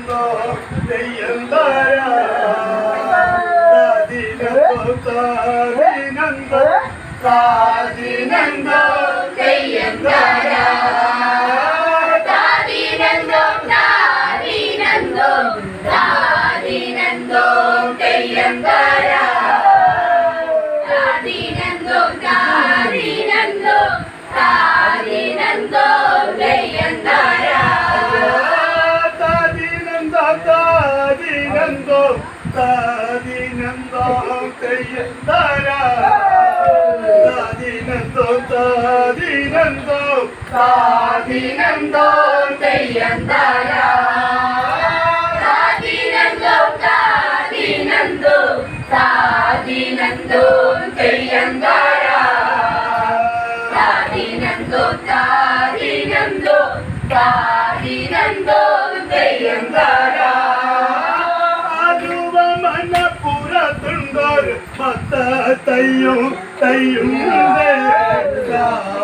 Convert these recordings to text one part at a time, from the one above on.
താതിനന്തോ തെയ്യന്താര താതിനന്തോ താതിനന്തോ തെയ്യന്താര താതിനന്തോ താതിനന്തോ താതിനന്തോ തെയ്യന്താര താതിനന്തോ താതിനന്തോ താതിനന്തോ തെയ്യന്താര താതിനന്തോ താതിനന്തോ താതിനന്തോ തെയ്യന്താര താതിനന്തോ താതിനന്തോ താതിനന്തോ തെയ്യന്താര താതിനന്തോ താതിനന്തോ താതിനന്തോ തെയ്യന്താര താതിനന്തോ താതിനന്തോ താതിനന്തോ തെയ്യന്താര മനപ്പുറത്തുണ്ടൊരു തയ്യും തയ്യും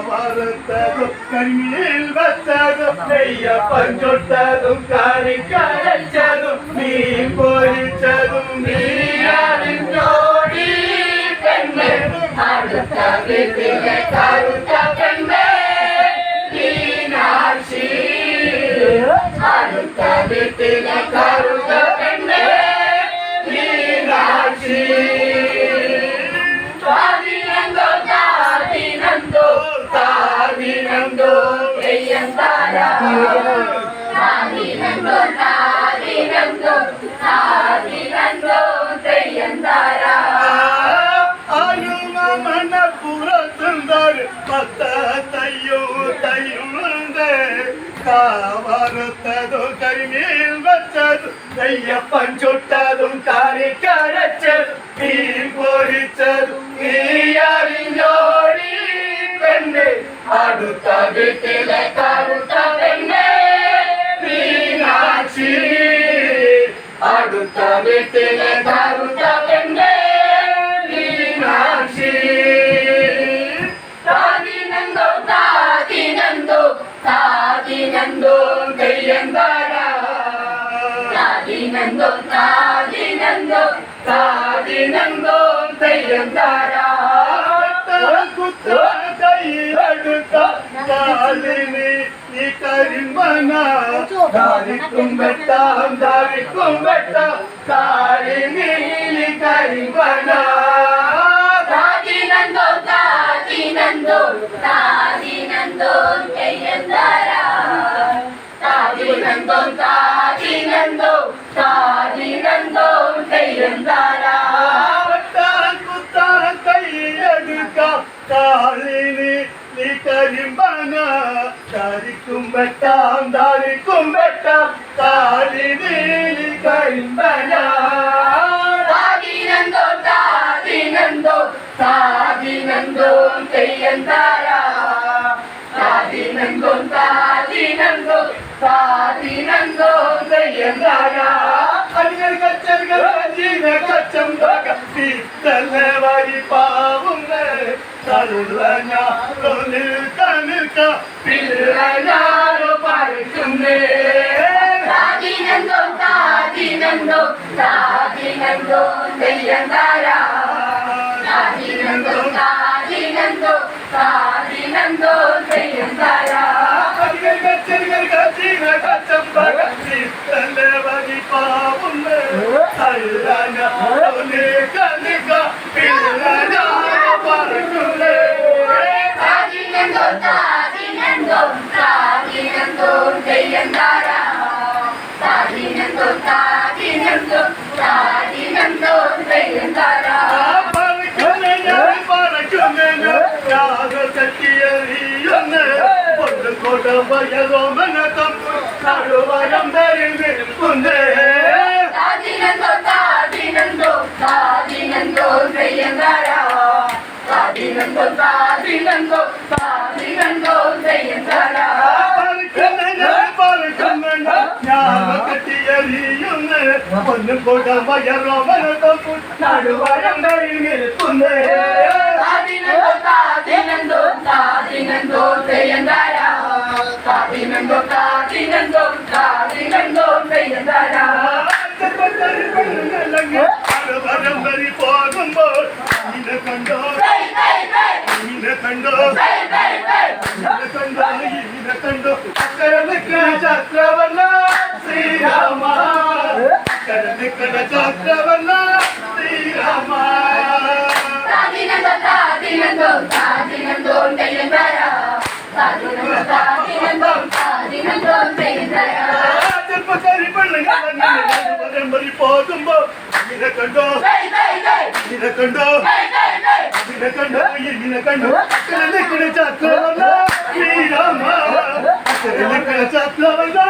വറുത്തതും കണ്ണിൽ വച്ചതും നെയ്യപ്പം ചുട്ടതും കറിക്കരച്ചതും മീൻ പൊരിച്ചതും നീയാറിഞ്ഞോടി പെണ്ണ് അടുത്ത വീട്ടിലെ കറുത്ത പെണ്ണ് മീനാക്ഷി അടുത്ത വീട്ടിലെ കറുത്ത പെണ്ണ് മീനാക്ഷി താതിനന്തോ താതിനന്തോ താതിനന്തോ തെയ്യന്താര താതിനന്തോ താതിനന്തോ താതിനന്തോ തെയ്യന്താര മനപ്പുറത്തുണ്ടൊരു തയ്യും തയ്യുണ്ട് വറുത്തതും കരിമീൻ വച്ചതും നെയ്യപ്പം ചുട്ടതും കറിക്കരച്ചതും മീൻ പൊരിച്ചതും നീയറിഞ്ഞോടി പെണ്ണ് അടുത്ത വീട്ടിലെ കറുത്ത പെണ്ണ് മീനാക്ഷി അടുത്ത വീട്ടിലെ കറുത്ത പെണ്ണ് മീനാക്ഷി താതിനന്തോ താതിനന്തോ താതിനന്തോ തെയ്യന്താര താതിനന്തോ താതിനന്തോ താതിനന്തോ തെയ്യന്താര കയ്യിലെടുത്ത കാലിനി നീ കരിമ്പന ദാരിക്കും വെട്ടാം ദാരിക്കും വെട്ടാം കാലിനി നീ കരിമ്പന താതിനന്തോ താതിനന്തോ താതിനന്തോ തെയ്യന്താര താതിനന്തോ താതിനന്തോ താതിനന്തോ തെയ്യന്താര കയ്യിലെടുക്കാം കാലിനി നീ കരിമ്പന ദാരിക്കും വെട്ടാം ദാരിക്കും വെട്ടാം കാലിനി നീ കരിമ്പന താതിനന്തോ താതിനന്തോ താതിനന്തോ തെയ്യന്താര താതിനന്തോ താതിനന്തോ താതിനന്തോ തെയ്യന്താര അരികൾ കച്ചറുകൾ ജീവ കച്ചം തീത്തല്ലേ വരി പാവുന്ന തരുള്ള ഞാനോ നിൽക്ക നിൽക്ക പിള്ള ഞാനോ പറക്കുന്നേ താതിനന്തോ താതിനന്തോ താതിനന്തോ തെയ്യന്താര താതിനന്തോ താതിനന്തോ താതിനന്തോ തെയ്യന്താര അരികൾ കച്ചറുകൾ ജീവ കച്ചം തീത്തല്ലേ വരി പാവുന്ന തരുള്ള ഞാനോ നിൽക്ക നിൽക്ക പിള്ള ഞാനോ പറക്കുന്നേ താതിനന്തോ താതിനന്തോ താതിനന്തോ തെയ്യന്താര താതിനന്തോ താതിനന്തോ താതിനന്തോ തെയ്യന്താര താതിനന്തോ താതിനന്തോ താതിനന്തോ തെയ്യന്താര താതിനന്തോ താതിനന്തോ താതിനന്തോ തെയ്യന്താര പൊന്നും കൂട്ടം വയറോമനോ നടുവരം നിൽക്കുന്നേ താതിനന്തോ താതിനന്തോ താതിനന്തോ തെയ്യന്താര താതിനന്തോ താതിനന്തോ താതിനന്തോ തെയ്യന്താര കണ്ടോ Hey, hey, hey. ഇതിനെ കണ്ടോ ഇതിനെ കണ്ടോ അക്കരെ നിൽക്കണ ചക്രവർണ്ണ ശ്രീരാമ അക്കരെ നിൽക്കണ ചക്രവർണ്ണ ശ്രീരാമ താദിനന്തോ താദിനന്തോ താദിനന്തോ തെയ്യന്തരാ താദിനന്തോ താദിനന്തോ താദിനന്തോ തെയ്യന്തരാ ചെറുപ്പക്കാരി പെണ്ണുങ്ങൾ പരമ്പരി പോകുമ്പോ ഇതിനെ കണ്ടോ Hey, hey, hey. ഇതിനെ കണ്ടോ Hey, hey, hey. ഇതിനെ കണ്ടോ ഇതിനെ കണ്ടോ അക്കരെ നിൽക്കണ ചക്രവർണ്ണ ശ്രീരാമ അക്കരെ നിൽക്കണ ചക്രവർണ്ണ